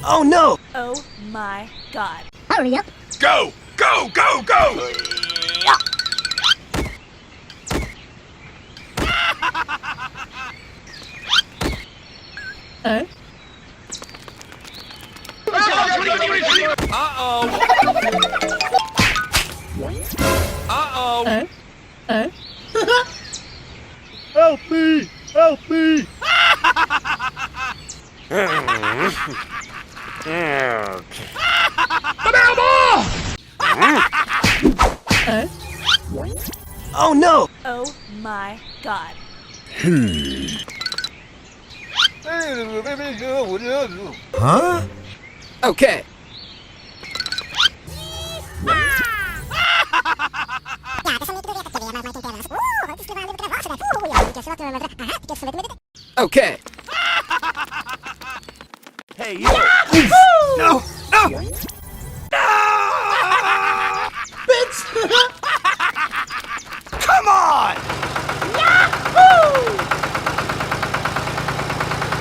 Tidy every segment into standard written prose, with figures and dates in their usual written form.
Oh no! Oh my god. Hurry up. Go! Go! Go! Go! Uh-oh! Uh-oh! Help me! Help me! Oh no! Oh my god. Huh? Okay. Okay. Hey, you! No! No! Bitch! Come on!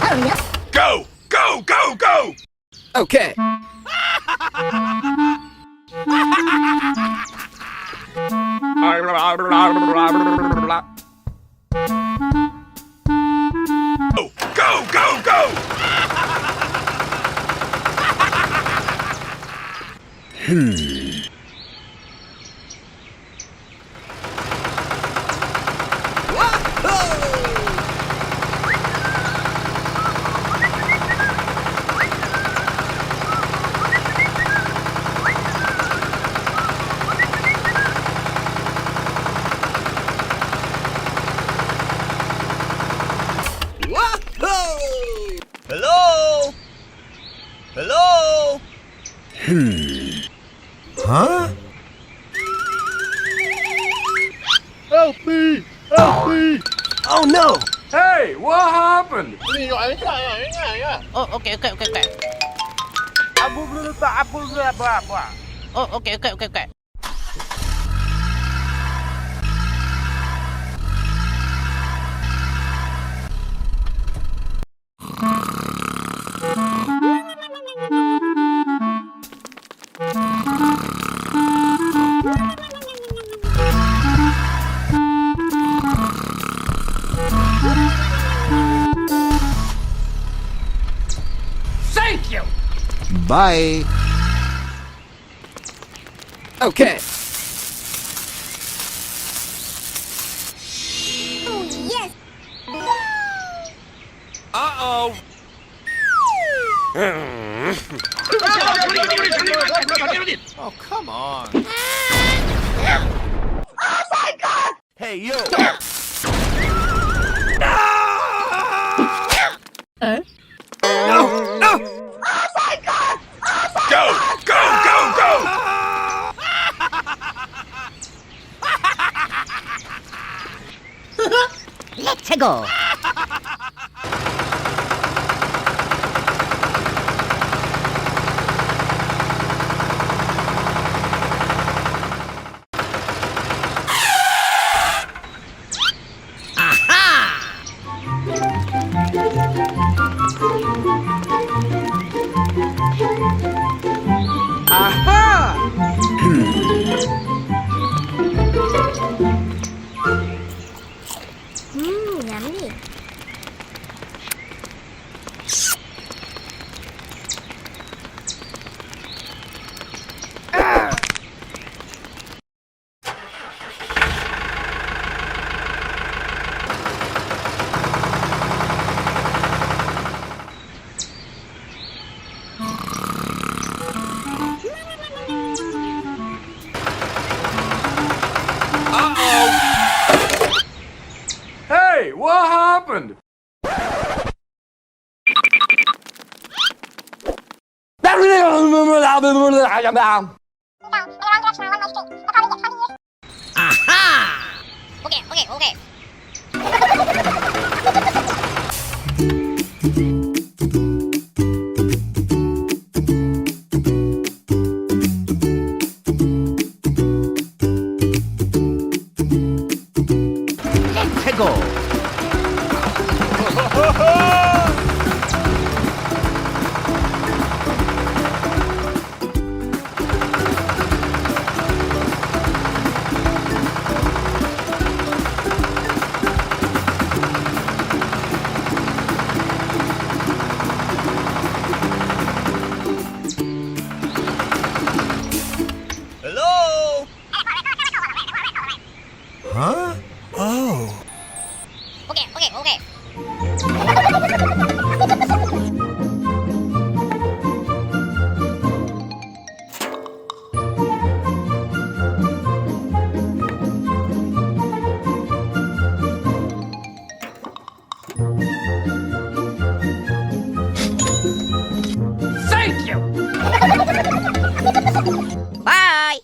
Hurry up. Go! Go! Go! Go! Okay. Go! Go! Go! Go! Hello? Hello? Huh? Help me! Help me! Oh no! Hey, what happened? Oh, okay. Oh, okay. Thank you! Bye. Okay. Oh, yes. Uh-oh! Oh, come on. Hey, you! No! No! Go! Go! Go! Go! Let's go. Yummy. Uh-oh! Hey, what happened? Okay. Let's go. Hello? Huh? Oh. Okay, okay, okay. Thank you! Bye.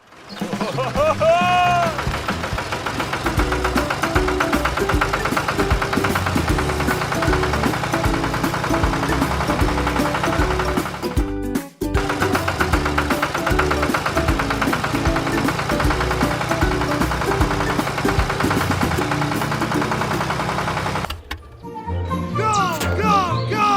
Go, go, go!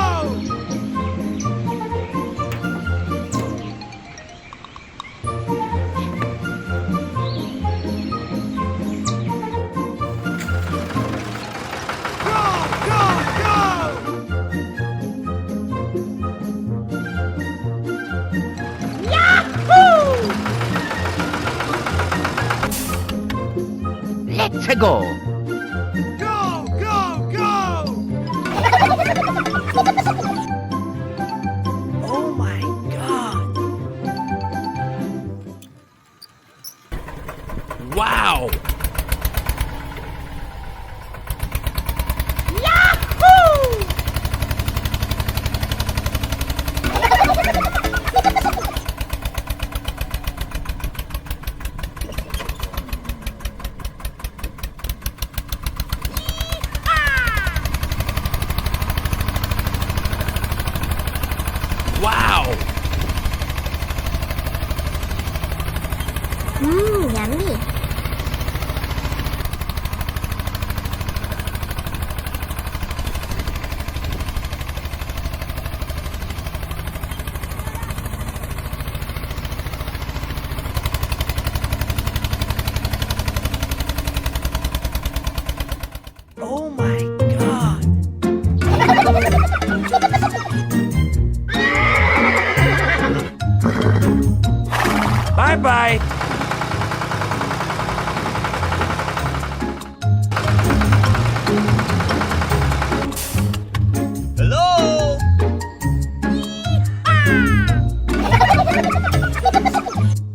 Go, go, go! Let's go. Go, go, go! Oh my god. Wow! Wow! Yummy. Oh my god. Bye-bye!